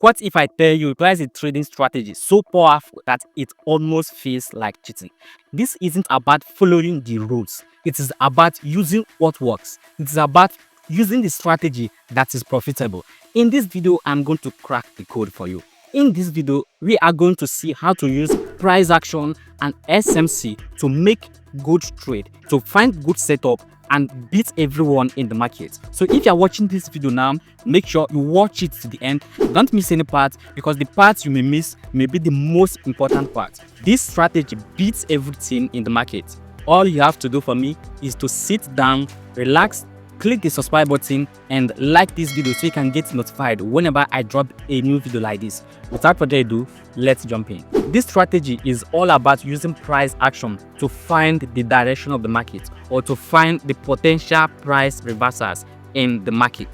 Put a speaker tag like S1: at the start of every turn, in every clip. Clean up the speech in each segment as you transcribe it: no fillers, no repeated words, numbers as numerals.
S1: What if I tell you price a trading strategy so powerful that it almost feels like cheating? This isn't about following the rules. It is about using what works. It is about using the strategy that is profitable. In this video, I'm going to crack the code for you. In this video, we are going to see how to use price action and SMC to make good trade, to find good setup and beat everyone in the market. So if you're watching this video now, make sure you watch it to the end. Don't miss any part, because the parts you may miss may be the most important part. This strategy beats everything in the market. All you have to do for me is to sit down, relax, click the subscribe button and like this video so you can get notified whenever I drop a new video like this. Without further ado, let's jump in. This strategy is all about using price action to find the direction of the market or to find the potential price reversals in the market,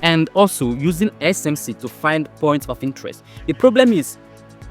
S1: and also using SMC to find points of interest. The problem is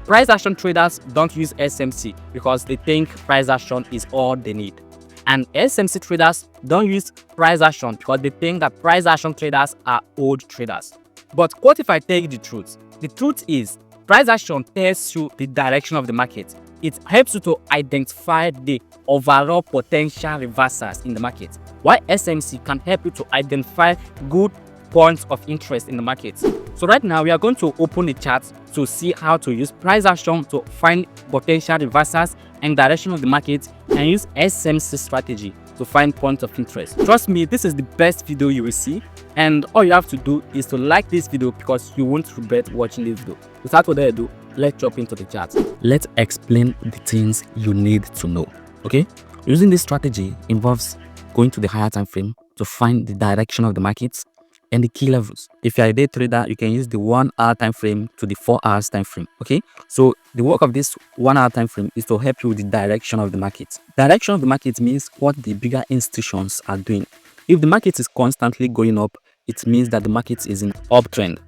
S1: price action traders don't use SMC because they think price action is all they need. And SMC traders don't use price action because they think that price action traders are old traders. But what if I tell you the truth? The truth is, price action tells you the direction of the market. It helps you to identify the overall potential reversals in the market, while SMC can help you to identify good points of interest in the market. So right now we are going to open the chart to see how to use price action to find potential reversals and direction of the market, and use SMC strategy to find points of interest. Trust me, this is the best video you will see, and all you have to do is to like this video because you won't regret watching this video. Without further ado, let's jump into the chart. Let's explain the things you need to know. Okay, using this strategy involves going to the higher time frame to find the direction of the markets and the key levels. If you're a day trader, you can use the 1 hour time frame to the 4 hours time frame. Okay, so the work of this 1 hour time frame is to help you with the direction of the market. Direction of the market means what the bigger institutions are doing. If the market is constantly going up, it means that the market is in uptrend.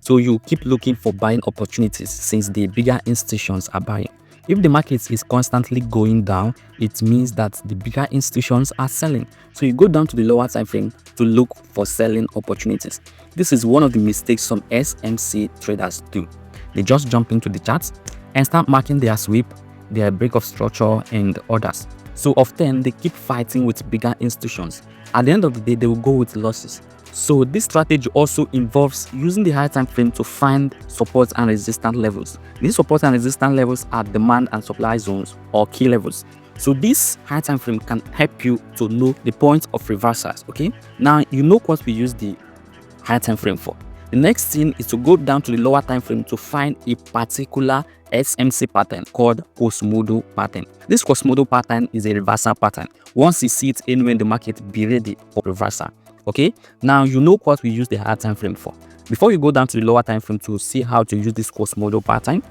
S1: So you keep looking for buying opportunities since the bigger institutions are buying. If the market is constantly going down, it means that the bigger institutions are selling. So you go down to the lower time frame to look for selling opportunities. This is one of the mistakes some SMC traders do. They just jump into the charts and start marking their sweep, their break of structure and others. So often they keep fighting with bigger institutions. At the end of the day, they will go with losses. So this strategy also involves using the higher time frame to find support and resistance levels. These support and resistance levels are demand and supply zones or key levels. So this higher time frame can help you to know the points of reversals. Okay, now you know what we use the higher time frame for. The next thing is to go down to the lower time frame to find a particular SMC pattern called Cosmodo pattern. This Cosmodo pattern is a reversal pattern. Once you see it anywhere in the market, be ready for reversal. Okay, now you know what we use the higher time frame for. Before you go down to the lower time frame to see how to use this Cosmodo pattern,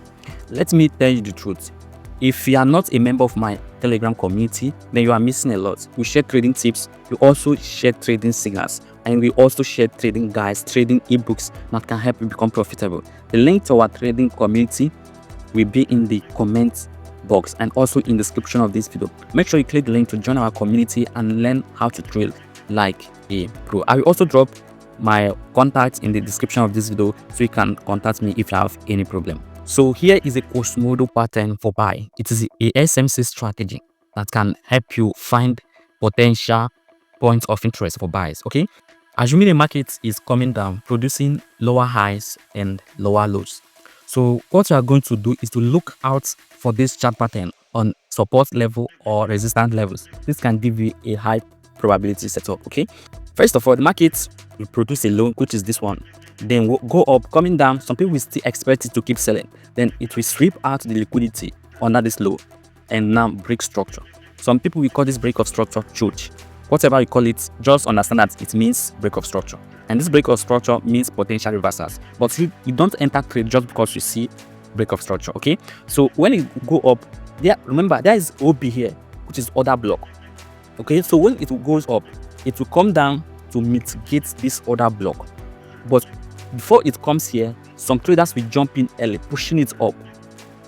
S1: let me tell you the truth. If you are not a member of my Telegram community, then you are missing a lot. We share trading tips, we also share trading signals, and we also share trading guides, trading ebooks that can help you become profitable. The link to our trading community will be in the comment box and also in the description of this video. Make sure you click the link to join our community and learn how to trade like a pro. I will also drop my contacts in the description of this video so you can contact me if you have any problem. So here is a Cosmodo pattern for buy. It is a SMC strategy that can help you find potential points of interest for buys. Okay, assuming the market is coming down, producing lower highs and lower lows. So what you are going to do is to look out for this chart pattern on support level or resistance levels. This can give you a high probability setup. Okay, first of all, the market will produce a low, which is this one, then will go up, coming down. Some people will still expect it to keep selling, then it will sweep out the liquidity under this low and now break structure. Some people will call this break of structure church. Whatever you call it, just understand that it means break of structure, and this break of structure means potential reversals. But you don't enter trade just because you see break of structure. Okay, so when it go up there, remember there is OB here, which is order block. Okay, so when it goes up, it will come down to mitigate this order block. But before it comes here, some traders will jump in early, pushing it up.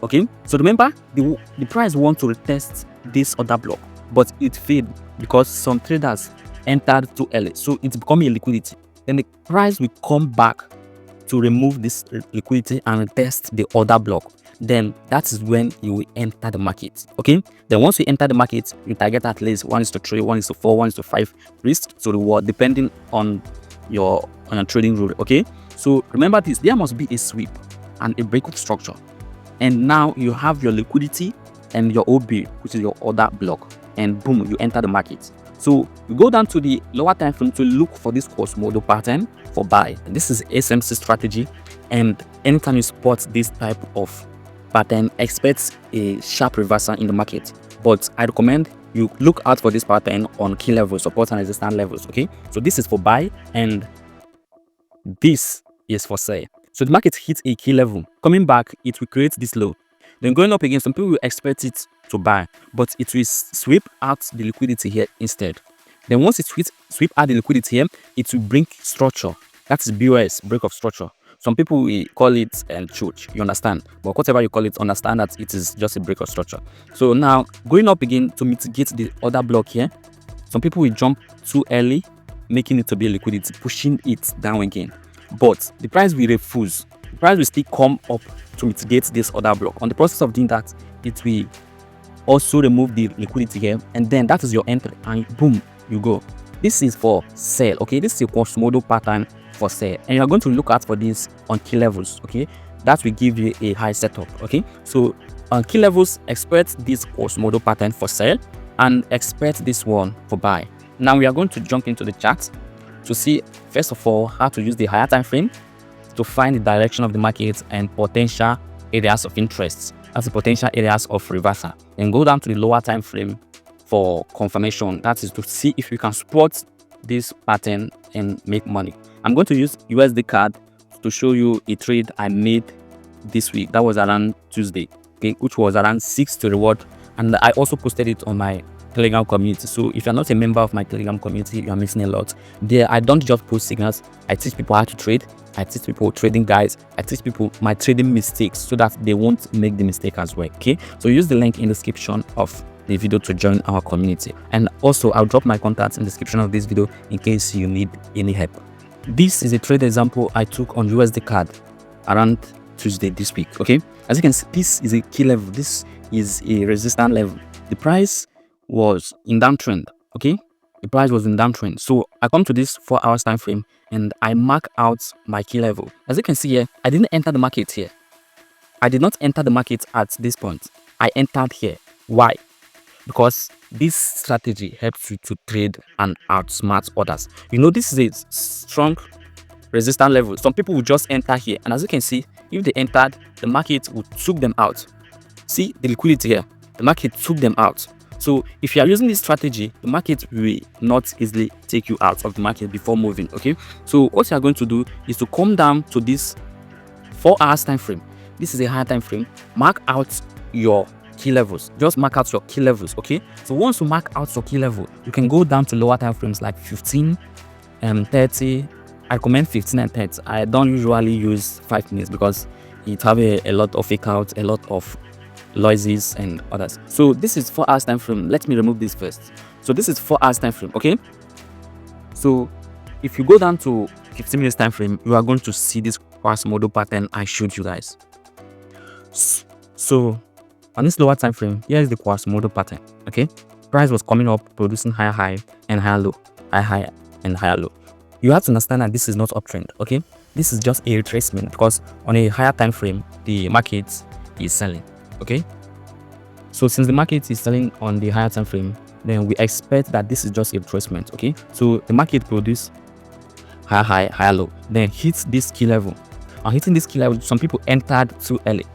S1: Okay, so remember the price want to retest this order block, but it failed because some traders entered too early, so it's becoming a liquidity. Then the price will come back to remove this liquidity and test the order block, then that is when you will enter the market. Okay, then once you enter the market, you target at least 1:3, 1:4, 1:5 risk to reward, depending on your trading rule. Okay, so remember this, there must be a sweep and a breakup structure, and now you have your liquidity and your OB, which is your order block, and boom, you enter the market. So you go down to the lower time frame to look for this Cosmodo pattern for buy. This is SMC strategy, and anytime you spot this type of pattern, expect a sharp reversal in the market. But I recommend you look out for this pattern on key levels, support and resistance levels. Okay, so this is for buy and this is for sell. So the market hits a key level, coming back, it will create this low. Then going up again, some people will expect it to buy, but it will sweep out the liquidity here instead. Then once it sweep out the liquidity here, it will bring structure. That is BOS, break of structure. Some people will call it church, you understand? But whatever you call it, understand that it is just a break of structure. So now going up again to mitigate the other block here, some people will jump too early, making it to be liquidity, pushing it down again. But the price will refuse. The price will still come up to mitigate this other block. On the process of doing that, it will also remove the liquidity here, and then that is your entry, and boom, you go. This is for sell. Okay, this is a Cosmodo pattern for sell, and you're going to look out for this on key levels. Okay, that will give you a high setup. Okay, so on key levels, expect this Cosmodo pattern for sell and expect this one for buy. Now we are going to jump into the chart to see, first of all, how to use the higher time frame to find the direction of the market and potential areas of interest as the potential areas of reversal. Then go down to the lower time frame for confirmation. That is to see if you can spot this pattern and make money. I'm going to use USD card to show you a trade I made this week. That was around Tuesday, okay, which was around 6 to reward, and I also posted it on my Telegram community. So if you're not a member of my Telegram community, you are missing a lot. There I don't just post signals, I teach people how to trade, I teach people trading guides, I teach people my trading mistakes so that they won't make the mistake as well. Okay, so use the link in the description of the video to join our community, and also I'll drop my contacts in the description of this video in case you need any help. This is a trade example I took on USD card around Tuesday this week. Okay, as you can see, this is a key level, this is a resistance level. The price was in downtrend. Okay, the price was in downtrend. So I come to this 4 hours time frame and I mark out my key level. As you can see here, I didn't enter the market here. I did not enter the market at this point. I entered here. Why? Because this strategy helps you to trade and outsmart others. You know, this is a strong resistance level. Some people will just enter here, and as you can see, if they entered, the market would took them out. See the liquidity here, the market took them out. So if you are using this strategy, the market will not easily take you out of the market before moving. Okay, so what you are going to do is to come down to this 4 hours time frame. This is a higher time frame. Mark out your key levels. Just mark out your key levels. Okay, so once you mark out your key level, you can go down to lower time frames like 15 and 30. I recommend 15 and 30. I don't usually use 5 minutes because it have a lot of fake outs, a lot of noises and others. So this is 4 hours time frame. Let me remove this first. So this is 4 hours time frame. Okay, so if you go down to 15 minutes time frame, you are going to see this Cosmodo pattern I showed you guys. So on this lower time frame, here is the Cosmodo pattern. Okay, price was coming up, producing higher high and higher low, higher high and higher low. You have to understand that this is not uptrend. Okay, this is just a retracement because on a higher time frame, the market is selling. Okay, so since the market is selling on the higher time frame, then we expect that this is just a retracement. Okay, so the market produce higher high, higher low, then hits this key level. On hitting this key level, some people entered too early.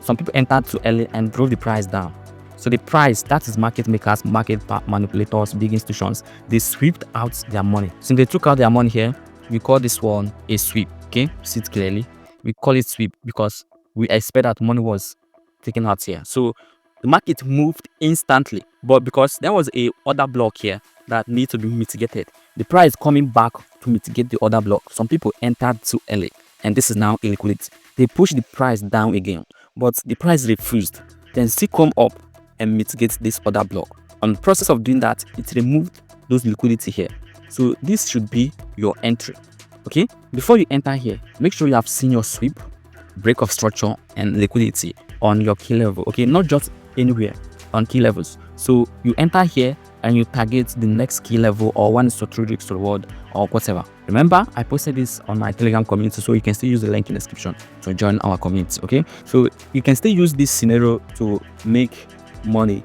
S1: Some people entered too early and drove the price down. So the price, that is market makers, market manipulators, big institutions, they swept out their money. Since they took out their money here, we call this one a sweep. Okay, see it clearly. We call it sweep because we expect that money was taken out here. So the market moved instantly, but because there was a other block here that needs to be mitigated, the price coming back to mitigate the other block. Some people entered too early, and this is now illiquidity. They pushed the price down again, but the price refused. Then still come up and mitigate this other block. On the process of doing that, it removed those liquidity here. So this should be your entry. Okay, before you enter here, make sure you have seen your sweep, break of structure, and liquidity on your key level. Okay, not just anywhere, on key levels. So you enter here and you target the next key level or one strategic reward or whatever. Remember, I posted this on my Telegram community, so you can still use the link in the description to join our community. Okay, so you can still use this scenario to make money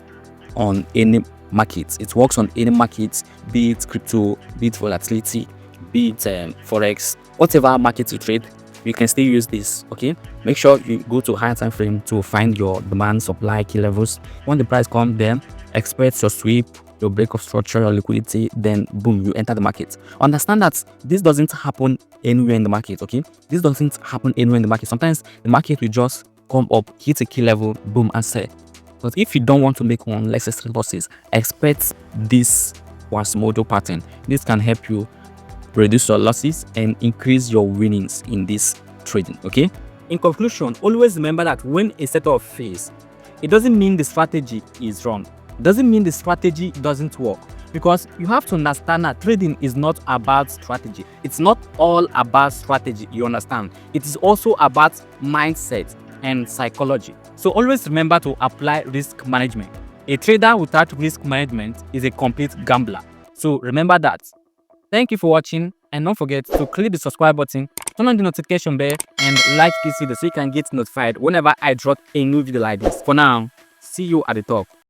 S1: on any market. It works on any market, be it crypto, be it volatility, be it forex, whatever market you trade, you can still use this. Okay, make sure you go to higher time frame to find your demand, supply, key levels. When the price comes, then expect your sweep, your break of structure, your liquidity, then boom, you enter the market. Understand that this doesn't happen anywhere in the market. Okay, this doesn't happen anywhere in the market. Sometimes the market will just come up, hit a key level, boom, and sell. But if you don't want to make unnecessary losses, expect this Cosmodo pattern. This can help you reduce your losses and increase your winnings in this trading. Okay, in conclusion, always remember that when a setup fails, it doesn't mean the strategy is wrong. It doesn't mean the strategy doesn't work, because you have to understand that trading is not about strategy. It's not all about strategy, you understand. It is also about mindset and psychology. So always remember to apply risk management. A trader without risk management is a complete gambler. So remember that. Thank you for watching, and don't forget to click the subscribe button, turn on the notification bell, and like this video so you can get notified whenever I drop a new video like this. For now, see you at the top.